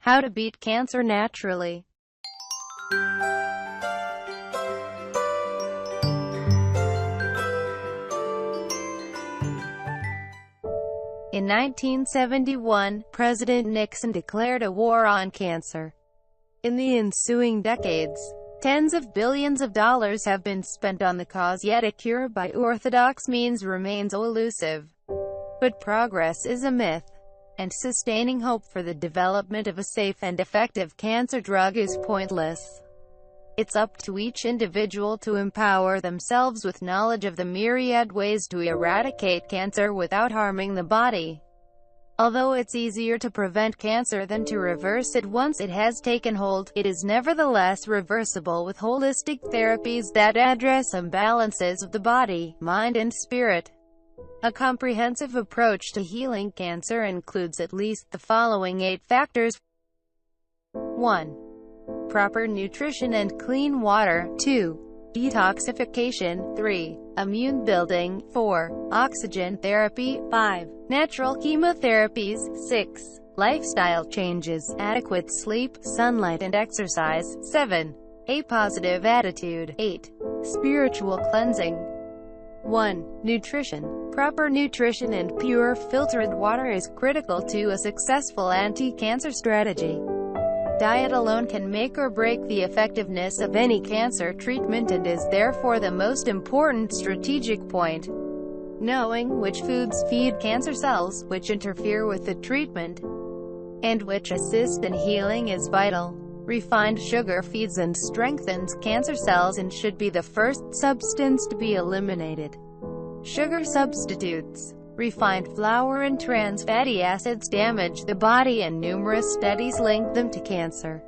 How to beat cancer naturally. In 1971, President Nixon declared a war on cancer. In the ensuing decades, tens of billions of dollars have been spent on the cause, yet a cure by orthodox means remains elusive. But progress is a myth, and sustaining hope for the development of a safe and effective cancer drug is pointless. It's up to each individual to empower themselves with knowledge of the myriad ways to eradicate cancer without harming the body. Although it's easier to prevent cancer than to reverse it once it has taken hold, it is nevertheless reversible with holistic therapies that address imbalances of the body, mind and spirit. A comprehensive approach to healing cancer includes at least the following 8 factors. 1. Proper nutrition and clean water. 2. Detoxification. 3. Immune building. 4. Oxygen therapy. 5. Natural chemotherapies. 6. Lifestyle changes, adequate sleep, sunlight and exercise. 7. A positive attitude. 8. Spiritual cleansing. 1. Nutrition. Proper nutrition and pure filtered water is critical to a successful anti-cancer strategy. Diet alone can make or break the effectiveness of any cancer treatment and is therefore the most important strategic point. Knowing which foods feed cancer cells, which interfere with the treatment, and which assist in healing is vital. Refined sugar feeds and strengthens cancer cells and should be the first substance to be eliminated. Sugar substitutes, refined flour and trans fatty acids damage the body, and numerous studies link them to cancer.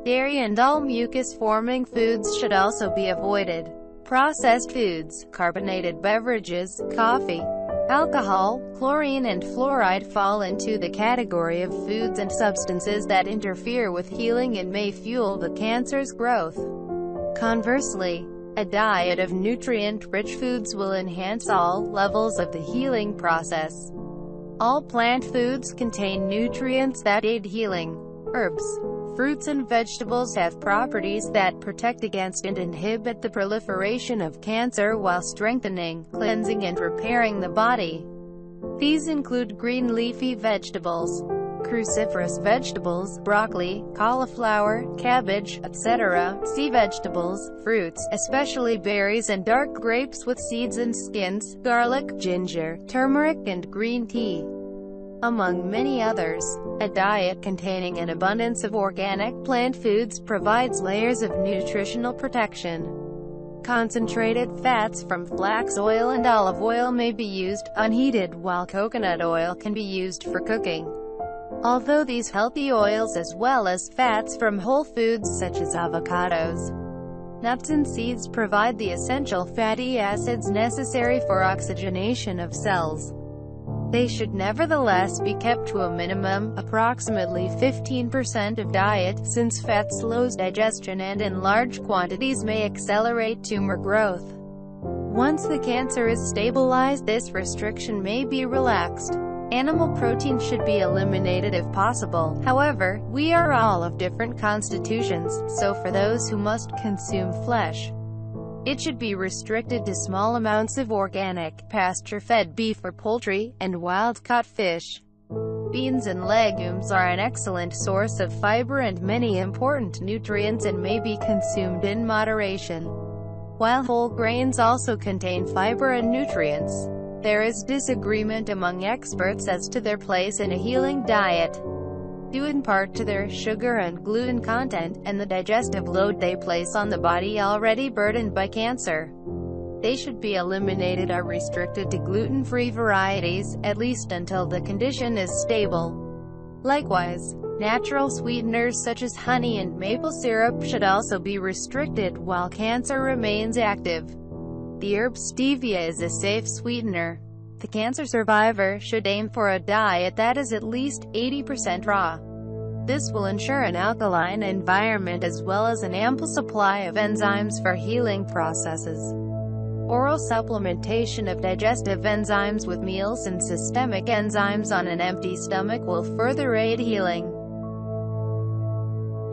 Dairy and all mucus-forming foods should also be avoided. Processed foods, carbonated beverages, coffee, alcohol, chlorine and fluoride fall into the category of foods and substances that interfere with healing and may fuel the cancer's growth. Conversely, a diet of nutrient-rich foods will enhance all levels of the healing process. All plant foods contain nutrients that aid healing. Herbs, fruits and vegetables have properties that protect against and inhibit the proliferation of cancer while strengthening, cleansing and repairing the body. These include green leafy vegetables, cruciferous vegetables, broccoli, cauliflower, cabbage, etc., sea vegetables, fruits, especially berries and dark grapes with seeds and skins, garlic, ginger, turmeric and green tea, among many others. A diet containing an abundance of organic plant foods provides layers of nutritional protection. Concentrated fats from flax oil and olive oil may be used unheated, while coconut oil can be used for cooking. Although these healthy oils as well as fats from whole foods such as avocados, nuts and seeds provide the essential fatty acids necessary for oxygenation of cells, they should nevertheless be kept to a minimum, approximately 15% of diet, since fat slows digestion and in large quantities may accelerate tumor growth. Once the cancer is stabilized, this restriction may be relaxed. Animal protein should be eliminated if possible. However, we are all of different constitutions, so for those who must consume flesh, it should be restricted to small amounts of organic, pasture-fed beef or poultry, and wild-caught fish. Beans and legumes are an excellent source of fiber and many important nutrients and may be consumed in moderation. While whole grains also contain fiber and nutrients, there is disagreement among experts as to their place in a healing diet, due in part to their sugar and gluten content, and the digestive load they place on the body already burdened by cancer. They should be eliminated or restricted to gluten-free varieties, at least until the condition is stable. Likewise, natural sweeteners such as honey and maple syrup should also be restricted while cancer remains active. The herb stevia is a safe sweetener. The cancer survivor should aim for a diet that is at least 80% raw. This will ensure an alkaline environment as well as an ample supply of enzymes for healing processes. Oral supplementation of digestive enzymes with meals and systemic enzymes on an empty stomach will further aid healing.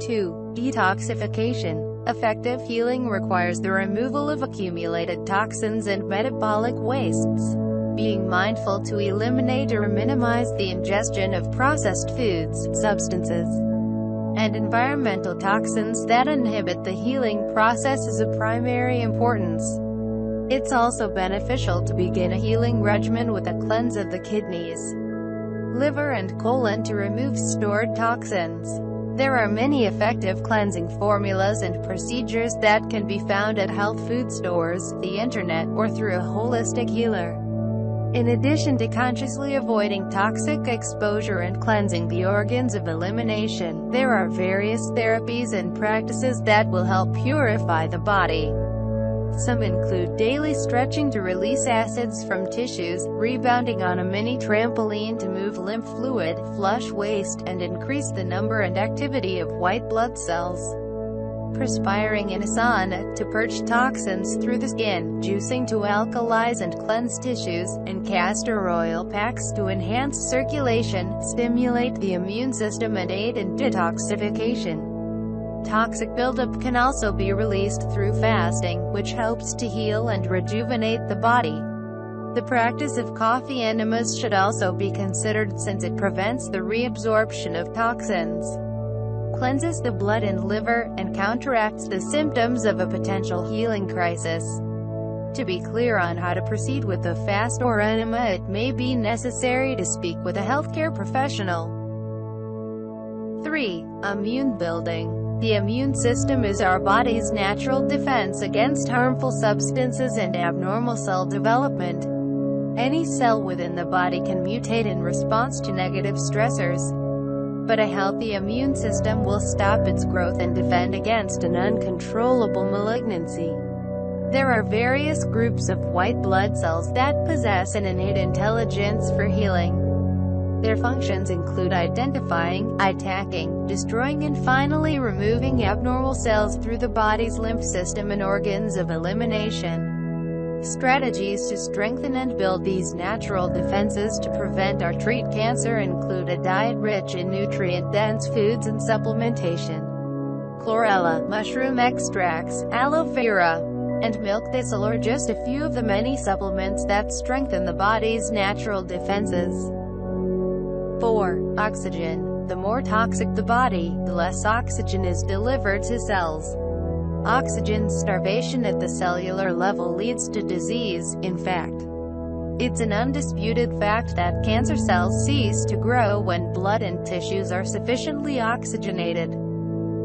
2. Detoxification. Effective healing requires the removal of accumulated toxins and metabolic wastes. Being mindful to eliminate or minimize the ingestion of processed foods, substances, and environmental toxins that inhibit the healing process is of primary importance. It's also beneficial to begin a healing regimen with a cleanse of the kidneys, liver and colon to remove stored toxins. There are many effective cleansing formulas and procedures that can be found at health food stores, the internet, or through a holistic healer. In addition to consciously avoiding toxic exposure and cleansing the organs of elimination, there are various therapies and practices that will help purify the body. Some include daily stretching to release acids from tissues, rebounding on a mini trampoline to move lymph fluid, flush waste, and increase the number and activity of white blood cells, perspiring in a sauna to purge toxins through the skin, juicing to alkalize and cleanse tissues, and castor oil packs to enhance circulation, stimulate the immune system and aid in detoxification. Toxic buildup can also be released through fasting, which helps to heal and rejuvenate the body. The practice of coffee enemas should also be considered since it prevents the reabsorption of toxins, cleanses the blood and liver, and counteracts the symptoms of a potential healing crisis. To be clear on how to proceed with a fast or enema, it may be necessary to speak with a healthcare professional. 3. Immune building. The immune system is our body's natural defense against harmful substances and abnormal cell development. Any cell within the body can mutate in response to negative stressors, but a healthy immune system will stop its growth and defend against an uncontrollable malignancy. There are various groups of white blood cells that possess an innate intelligence for healing. Their functions include identifying, attacking, destroying and finally removing abnormal cells through the body's lymph system and organs of elimination. Strategies to strengthen and build these natural defenses to prevent or treat cancer include a diet rich in nutrient-dense foods and supplementation. Chlorella, mushroom extracts, aloe vera, and milk thistle are just a few of the many supplements that strengthen the body's natural defenses. 4. Oxygen. The more toxic the body, the less oxygen is delivered to cells. Oxygen starvation at the cellular level leads to disease. In fact, it's an undisputed fact that cancer cells cease to grow when blood and tissues are sufficiently oxygenated.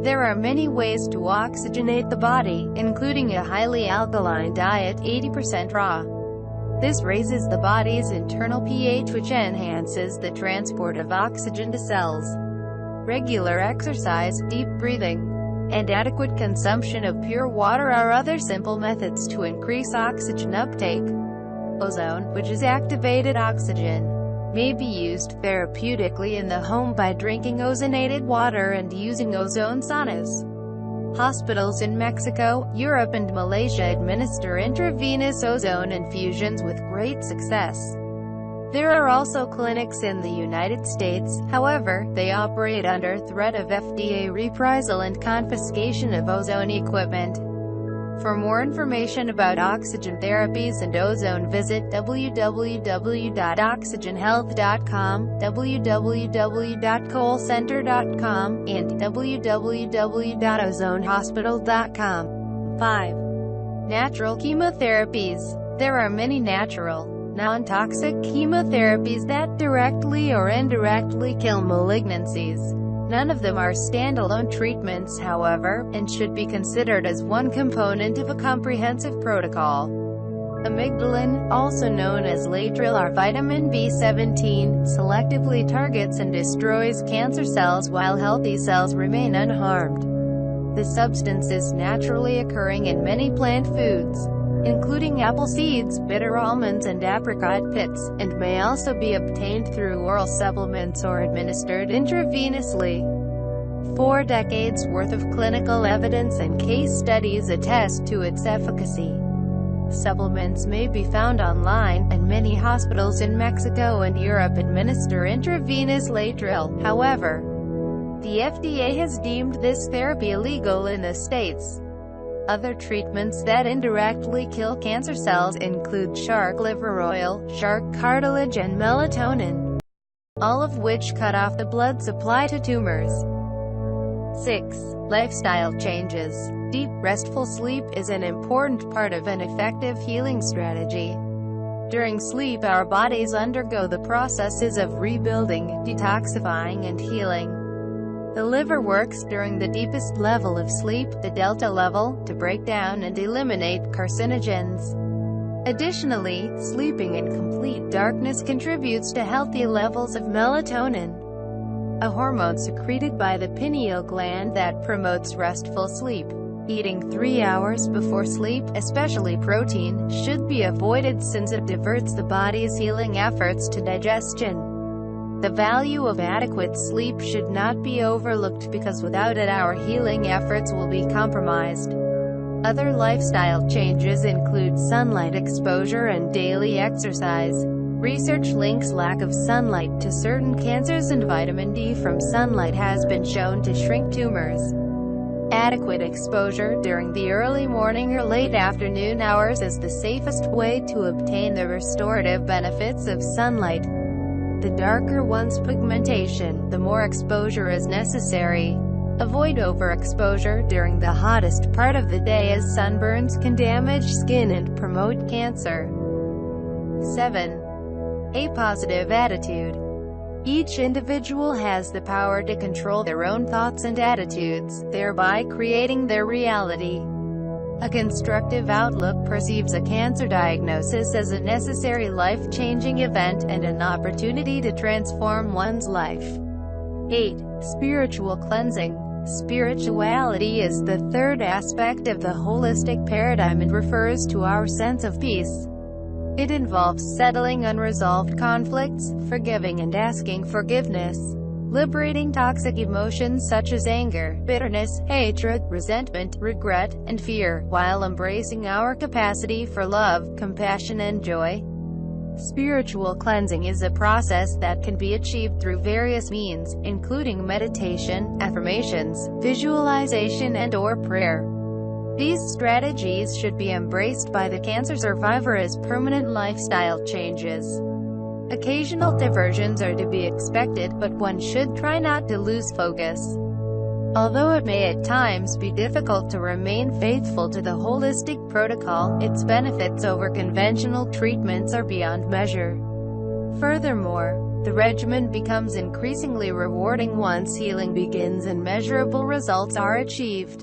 There are many ways to oxygenate the body, including a highly alkaline diet, 80% raw. This raises the body's internal pH, which enhances the transport of oxygen to cells. Regular exercise, deep breathing, and adequate consumption of pure water are other simple methods to increase oxygen uptake. Ozone, which is activated oxygen, may be used therapeutically in the home by drinking ozonated water and using ozone saunas. Hospitals in Mexico, Europe and Malaysia administer intravenous ozone infusions with great success. There are also clinics in the United States, however, they operate under threat of FDA reprisal and confiscation of ozone equipment. For more information about oxygen therapies and ozone, visit www.oxygenhealth.com, www.coalcenter.com, and www.ozonehospital.com. 5. Natural chemotherapies. There are many natural, non-toxic chemotherapies that directly or indirectly kill malignancies. None of them are standalone treatments, however, and should be considered as one component of a comprehensive protocol. Amygdalin, also known as laetrile or vitamin B17, selectively targets and destroys cancer cells while healthy cells remain unharmed. The substance is naturally occurring in many plant foods, including apple seeds, bitter almonds and apricot pits, and may also be obtained through oral supplements or administered intravenously. 4 decades worth of clinical evidence and case studies attest to its efficacy. Supplements may be found online, and many hospitals in Mexico and Europe administer intravenous laetrile. However, The FDA has deemed this therapy illegal in the States. Other treatments that indirectly kill cancer cells include shark liver oil, shark cartilage and melatonin, all of which cut off the blood supply to tumors. 6. Lifestyle changes. Deep, restful sleep is an important part of an effective healing strategy. During sleep, our bodies undergo the processes of rebuilding, detoxifying and healing. The liver works during the deepest level of sleep, the delta level, to break down and eliminate carcinogens. Additionally, sleeping in complete darkness contributes to healthy levels of melatonin, a hormone secreted by the pineal gland that promotes restful sleep. Eating 3 hours before sleep, especially protein, should be avoided since it diverts the body's healing efforts to digestion. The value of adequate sleep should not be overlooked because without it our healing efforts will be compromised. Other lifestyle changes include sunlight exposure and daily exercise. Research links lack of sunlight to certain cancers, and vitamin D from sunlight has been shown to shrink tumors. Adequate exposure during the early morning or late afternoon hours is the safest way to obtain the restorative benefits of sunlight. The darker one's pigmentation, the more exposure is necessary. Avoid overexposure during the hottest part of the day, as sunburns can damage skin and promote cancer. 7. A positive attitude. Each individual has the power to control their own thoughts and attitudes, thereby creating their reality. A constructive outlook perceives a cancer diagnosis as a necessary life-changing event and an opportunity to transform one's life. 8. Spiritual cleansing. Spirituality is the third aspect of the holistic paradigm and refers to our sense of peace. It involves settling unresolved conflicts, forgiving and asking forgiveness, liberating toxic emotions such as anger, bitterness, hatred, resentment, regret, and fear, while embracing our capacity for love, compassion and joy. Spiritual cleansing is a process that can be achieved through various means, including meditation, affirmations, visualization and/or prayer. These strategies should be embraced by the cancer survivor as permanent lifestyle changes. Occasional diversions are to be expected, but one should try not to lose focus. Although it may at times be difficult to remain faithful to the holistic protocol, its benefits over conventional treatments are beyond measure. Furthermore, the regimen becomes increasingly rewarding once healing begins and measurable results are achieved.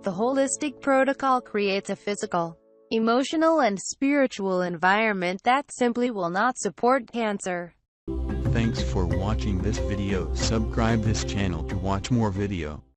The holistic protocol creates a physical, emotional and spiritual environment that simply will not support cancer. Thanks for watching this video. Subscribe this channel to watch more video.